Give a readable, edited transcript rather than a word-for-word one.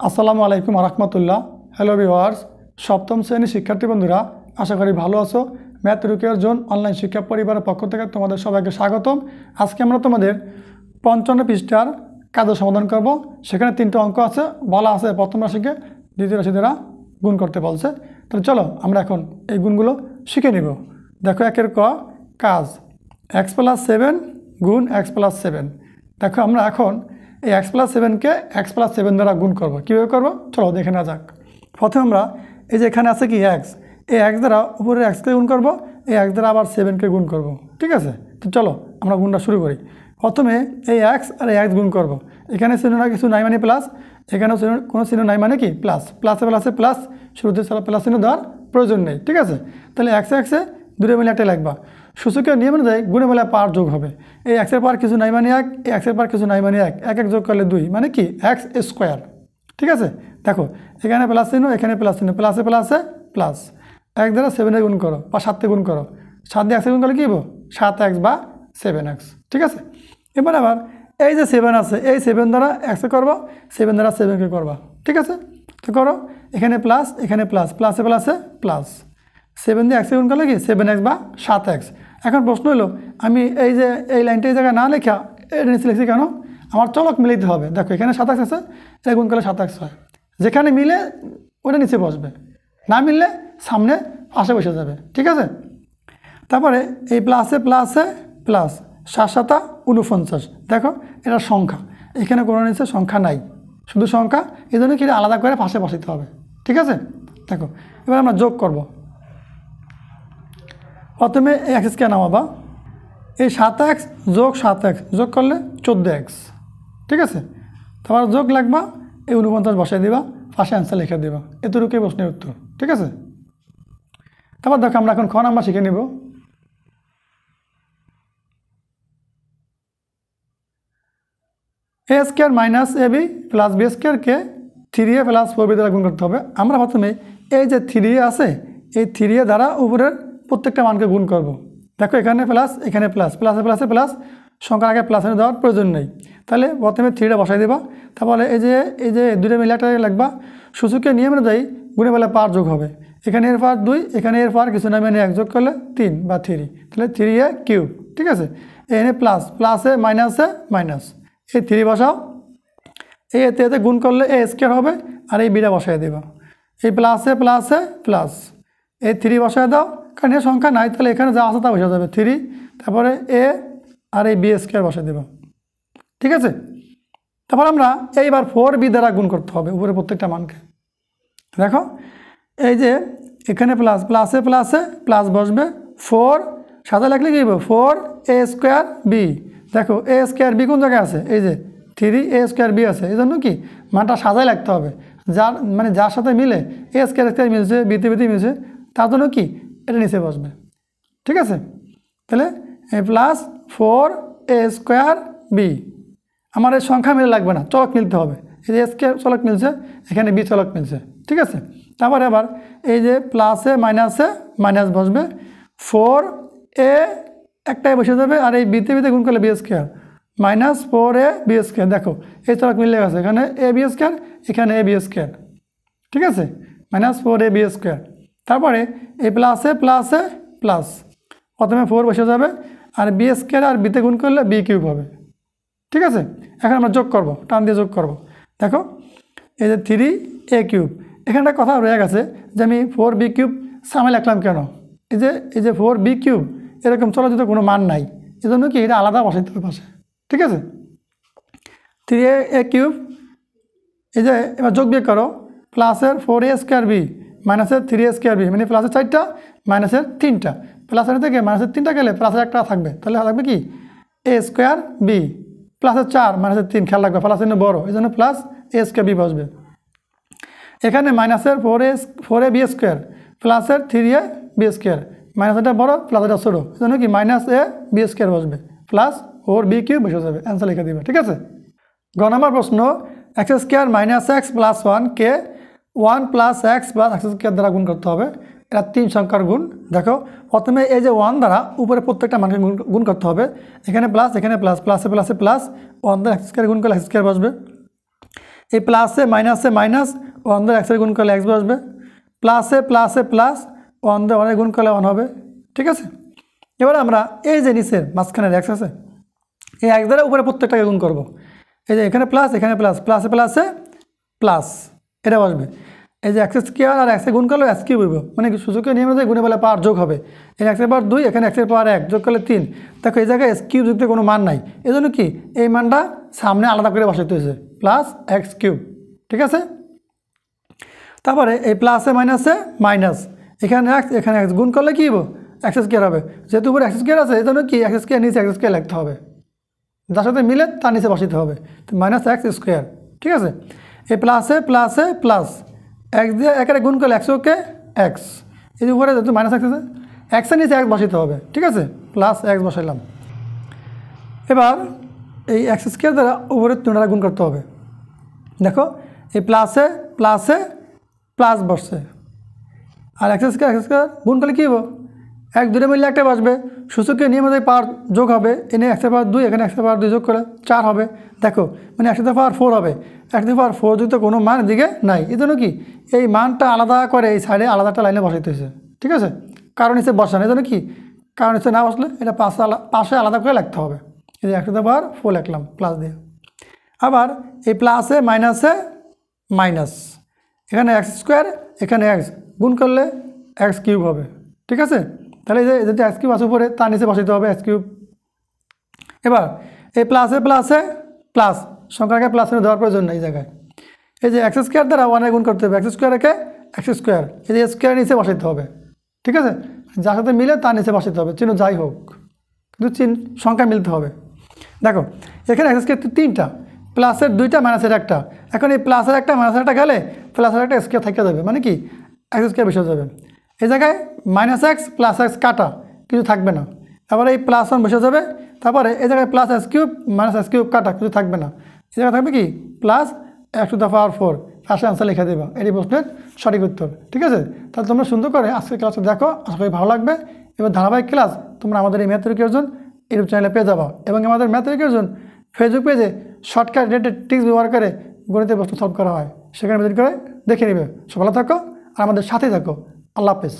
আসসালামু আলাইকুম রহমতুল্লাহ। Hello viewers, সপ্তম শ্রেণীর শিক্ষার্থী বন্ধুরা, আশা করি ভালো আছো। ম্যাথ রুকিয়ার জোন অনলাইন শিক্ষা পরিবারের পক্ষ থেকে তোমাদের সবাইকে স্বাগতম। আজকে আমরা তোমাদের 55 পৃষ্ঠার কাজ সমাধান করব। সেখানে 3টা অঙ্ক আছে, বলা আছে প্রথম রাশিকে দ্বিতীয় রাশি দ্বারা গুণ করতে বলছে। তাহলে চলো আমরা এখন এই গুণগুলো শিখে নিব। দেখো একের ক কাজ x+7 গুণ x+7। দেখো আমরা এখন এই x+7কে x+7 দ্বারা গুণ করব। কীভাবে করব চলো দেখে না যাক। প্রথমে আমরা এই যে এখানে আছে কি x, এই x দ্বারা উপরে xকে গুণ করব, এই x দ্বারা আবার 7কে গুণ করব। ঠিক আছে, তো চলো আমরা গুণটা শুরু করি। প্রথমে এই x আর এই x গুণ করব। এখানে চিহ্ন না কিছু নাই মানে প্লাস, এখানেও কোনো চিহ্ন নাই মানে কি প্লাস, প্লাসে প্লাসে প্লাস, শুরুতে প্লাস চিহ্ন দেওয়ার প্রয়োজন নেই। ঠিক আছে, তাহলে এক্সে এক্সে দূরে মিলে একটা লিখবা। সূচকের নিয়ম অনুযায়ী গুণে মিলে পাওয়ার যোগ হবে। এই এক্সের পাওয়ার কিছু নাই মানে 1, এই এক্সের পাওয়ার কিছু নাই মানে 1, 1 যোগ করলে 2 মানে কি এক্স স্কোয়ার। ঠিক আছে, দেখো এখানে প্লাস চিহ্ন, এখানে প্লাস চিহ্ন, প্লাসে প্লাসে প্লাস। 1 দ্বারা 7 গুণ করো বা 7 গুণ করো, 7 দিয়ে এক্সে গুণ করলে কী হবো 7x বা 7x। ঠিক আছে, এবার আবার এই যে 7 আছে, এই 7 দ্বারা এক্সে করবো, 7 দ্বারা 7কে করবা। ঠিক আছে, তো করো, এখানে প্লাস এখানে প্লাস, প্লাসে প্লাসে প্লাস, 7 দিয়ে এক্সে গুণ করলে কি 7x বা 7x। এখন প্রশ্ন হলো আমি এই যে এই লাইনটা এই জায়গায় না লেখা এটা নিচে লিখছি কেন? আমার চলক মিলাইতে হবে। দেখো এখানে 7x আছে, এটা গুণ করলে 7x হয়। যেখানে মিলে ওটা নিচে বসবে, না মিললে সামনে পাশে বসে যাবে। ঠিক আছে, তারপরে এই প্লাসে প্লাসে প্লাস, 7 7 49। দেখো এটা সংখ্যা, এখানে কোনো নিচে সংখ্যা নাই, শুধু সংখ্যা, এই জন্য কি আলাদা করে পাশে বসাতে হবে। ঠিক আছে, দেখো এবার আমরা যোগ করব। প্রথমে এই এক্সকে নামাবা, এই 7x যোগ 7x যোগ করলে 14x। ঠিক আছে, তারপর যোগ লাগবা, এই 49 বসাই দিবা, পাশে অ্যান্সার লিখে দিবা। এতটুকুই প্রশ্নের উত্তর। ঠিক আছে, তারপর দেখো আমরা এখন খ নাম্বার শিখে নিব। a square minus ab plus B স্কোয়ারকে 3a প্লাস 4b দ্বারা গুণ করতে হবে। আমরা প্রথমে এই যে 3a আছে, এই 3a দ্বারা উপরের প্রত্যেকটা মানকে গুণ করব। দেখো এখানে প্লাস এখানে প্লাস, প্লাসে প্লাসে প্লাস, সংখ্যার আগে প্লাস দেওয়ার প্রয়োজন নেই। তাহলে প্রথমে 3টা বসাই দেবা, তারপরে এই যে দুটো মিলে একটা লাগবা। সূচকের নিয়ম অনুযায়ী গুণে বেলা পাওয়ার যোগ হবে। এখানে এর পাওয়ার 2, এখানে এর পাওয়ার কিছু না মানে 1 যোগ করলে 3 বা 3, তাহলে 3a কিউব। ঠিক আছে, এখানে প্লাস প্লাসে মাইনাসে মাইনাস, এই 3 বসাও, এই এতে গুণ করলে এ স্কোয়ার হবে, আর এই বিটা বসাই দেবা। এই প্লাসে প্লাসে প্লাস, এই 3 বসায় দাও, কারণ এর সংখ্যা নাই, তাহলে এখানে যা আছে তা বসে যাবে 3, তারপরে এ আর এই বি স্কোয়ার বসাই দেবা। ঠিক আছে, তারপর আমরা এইবার 4b দ্বারা গুণ করতে হবে উপরে প্রত্যেকটা মানকে। দেখো এই যে এখানে প্লাস, প্লাসে প্লাসে প্লাস বসবে, 4 সাদা লাগলে কী হবে 4a স্কোয়ার বি। দেখো এ স্কোয়ার বি কোন জায়গায় আছে, এই যে 3a স্কোয়ার বি আছে, এই জন্য কি মানটা সাজাই লাগতে হবে, যার মানে যার সাথে মিলে এ স্কোয়ার স্কোয়ার মিলছে, বিতে বিতে মিলছে, তার জন্য কি এটা নিচে বসবে। ঠিক আছে, তাহলে প্লাস 4a স্কোয়ার বি। আমার এই সংখ্যা মিলে লাগবে না, চলক মিলতে হবে। এই যে স্কোয়ার চলক মিলছে, এখানে বি চলক মিলছে। ঠিক আছে, তারপরে আবার এই যে প্লাসে মাইনাসে মাইনাস বসবে, 4a একটাই বসে যাবে, আর এই বিতে বিতে গুণ করলে b square minus 4a b square. দেখো এই চলক মিলে গেছে, এখানে এ বি স্কোয়ার, এখানে এ বি স্কোয়ার। ঠিক আছে, মাইনাস 4a বি স্কোয়ার। তারপরে এই প্লাসে প্লাসে প্লাস, প্রথমে 4 বসে যাবে, আর বি স্কোয়ার আর বিতে গুণ করলে বি কিউব হবে। ঠিক আছে, এখন আমরা যোগ করব, টান দিয়ে যোগ করব। দেখো এই যে 3a কিউব, এখানে একটা কথা রয়ে গেছে যে আমি 4b কিউব সামনে লিখলাম কেন? এই যে 4b কিউব এরকম চলচিত্র কোনো মান নাই, এই জন্য কি এটা আলাদা বসাইতে হবে পাশে। ঠিক আছে, 3a কিউব, এই যে এবার যোগ বিয়োগ করো, প্লাসের 4a স্কোয়ার বি মাইনাসের 3a স্কোয়ার বি, মানে প্লাসের 4টা মাইনাসের 3টা, প্লাসের থেকে মাইনাসের 3টা গেলে প্লাসের 1টা থাকবে, তাহলে থাকবে কি a স্কোয়ার বি, প্লাসের 4 মাইনাসের 3, খেয়াল রাখবে প্লাস চিহ্ন বড়, এই জন্য প্লাস a স্কোয়ার বি বসবে। এখানে মাইনাসের 4a বি স্কোয়ার প্লাসের 3a বি স্কোয়ার, মাইনাসটা বড় প্লাসটা ছোটো, এই জন্য কি মাইনাস এ বি স্কোয়ার বসবে, প্লাস 4b কিউব বসে যাবে, অ্যান্সার লিখে দিবে। ঠিক আছে, গ নম্বর প্রশ্ন, X square minus X plus 1কে 1 plus X plus X square দ্বারা গুণ করতে হবে। এটা 3 সংখ্যার গুণ। দেখো প্রথমে এই যে 1 দ্বারা উপরে প্রত্যেকটা মানকে গুণ করতে হবে, এখানে প্লাস এখানে প্লাস, প্লাসে প্লাসে প্লাস, 1 দ্বারা এক্স স্কোয়ার গুণ করলে এক্স স্কোয়ার বসবে। এই প্লাসে মাইনাসে মাইনাস, ওয়ান দ্বারা এক্সের গুণ করলে এক্স বসবে, প্লাসে প্লাসে প্লাস, ওয়ান দ্বারা ওয়ানের গুণ করলে ওয়ান হবে। ঠিক আছে, এবার আমরা এই যে নিচের মাঝখানের এক্স আছে, এই এক্স দ্বারা উপরে প্রত্যেকটাকে গুণ করব। এই যে এখানে প্লাস, এখানে প্লাস, প্লাসে প্লাসে প্লাস, এটা বসবে। এই যে এক্স স্কোয়ার আর এক্সে গুণ করলে এক্স কিউব হইব, মানে সূচকের নিয়ম অনুযায়ী গুণে বলে পাওয়ার যোগ হবে। এই এক্সের পাওয়ার 2, এখানে এক্সের পাওয়ার 1, যোগ করলে 3। দেখো এই জায়গায় এক্স কিউব যুক্ত কোনো মান নাই, এই জন্য কি এই মানটা সামনে আলাদা করে বসাইতে হয়েছে, প্লাস এক্স কিউব। ঠিক আছে, তারপরে এই প্লাসে মাইনাসে মাইনাস, এখানে এক্স এখানে এক্স গুণ করলে কী হবো, এক্স স্কোয়ার হবে। যেহেতু উপরে এক্স স্কোয়ার আছে, এই জন্য কি এক্স স্কোয়ার নিচে এক্স স্কোয়ার লিখতে হবে, যার সাথে মিলে তার নিচে বসাইতে হবে, তো মাইনাস এক্স স্কোয়ার। ঠিক আছে, এই প্লাসে প্লাসে প্লাস, এক্স দিয়ে একের গুণ করলে একশো কে এক্স, এই যে উপরে যেহেতু মাইনাস এক্স আছে, এক্সের নিচে এক্স বসাইতে হবে। ঠিক আছে, প্লাস এক্স বসাইলাম। এবার এই এক্স স্কোয়ার দ্বারা উপরে 3 দ্বারা গুণ করতে হবে। দেখো এই প্লাসে প্লাসে প্লাস বসছে, আর এক্স স্কোয়ার গুণ করলে কী হবো, 1 2 মিললে একটা বসবে, সূচকের নিয়ম অনুযায়ী পাওয়ার যোগ হবে। এনে এক্সের পাওয়ার 2, এখানে এক্সের পাওয়ার 2 যোগ করে 4 হবে। দেখো মানে এক্সের পাওয়ার 4 হবে, এক্সের পাওয়ার 4 যুক্ত কোনো মান এদিকে নাই, এই জন্য কি এই মানটা আলাদা করে এই সাইডে আলাদা একটা লাইনে বসাইতে হয়েছে। ঠিক আছে, কারণ হিসেবে বসানো, এই জন্য কি কারণ হিসেবে না বসলে এটা পাশে আলাদা করে লিখতে হবে। এই যে এক্সের পাওয়ার 4 লিখলাম প্লাস দিয়ে। আবার এই প্লাসে মাইনাসে মাইনাস, এখানে এক্স স্কোয়ার, এখানে এক্স গুণ করলে এক্স কিউব হবে। ঠিক আছে, তাহলে এই যে যদি এক্স কিউব আসে উপরে, তার নিচে বসাইতে হবে এক্স কিউব। এবার এই প্লাসে প্লাসে প্লাস, সংখ্যাকে প্লাসে দেওয়ার প্রয়োজন নেই এই জায়গায়। এই যে এক্স স্কোয়ার দ্বারা ওয়ানে গুণ করতে হবে, এক্স স্কোয়ারকে এক্স স্কোয়ার, এই যে স্কোয়ার নিচে বসাইতে হবে। ঠিক আছে, যার সাথে মিলে তার নিচে বসাইতে হবে, চিহ্ন যাই হোক, কিন্তু সংখ্যা মিলতে হবে। দেখো এখানে এক্স স্কোয়ার 3টা, প্লাসের 2টা মাইনাসের 1টা। এখন এই প্লাসের 1টা মাইনাসের 1টা গেলে প্লাসের 1টা স্কোয়ার থেকে যাবে, মানে কি এক্স স্কোয়ার বসে যাবে। এই জায়গায় মাইনাস এক্স প্লাস এক্স কাটা, কিছু থাকবে না। তারপরে এই প্লাস 1 বসে যাবে, তারপরে এই জায়গায় plus x cube minus x cube কাটা, কিছু থাকবে না। এই জায়গায় থাকবে কি plus x to the power 4, first answer লিখে দেবা, এটি প্রশ্নের সঠিক উত্তর। ঠিক আছে, তাহলে তোমরা সুন্দর করে আজকের ক্লাসটা দেখো, আশা করি ভালো লাগবে। এবার ধারাবাহিক ক্লাস তোমরা আমাদের এই ম্যাথমেটিক্স অর্জন ইউটিউব চ্যানেলে পেয়ে যাবা, এবং আমাদের ম্যাথমেটিক্স অর্জন ফেসবুক পেজে শর্টকাট রিলেটেড ট্রিক্স ব্যবহার করে গণিতের প্রশ্ন সলভ করা হয়, সেখানে ভিজিট করে দেখে নেবে। সব ভালো থাকো আর আমাদের সাথেই থাকো। আল্লাহ হাফেজ।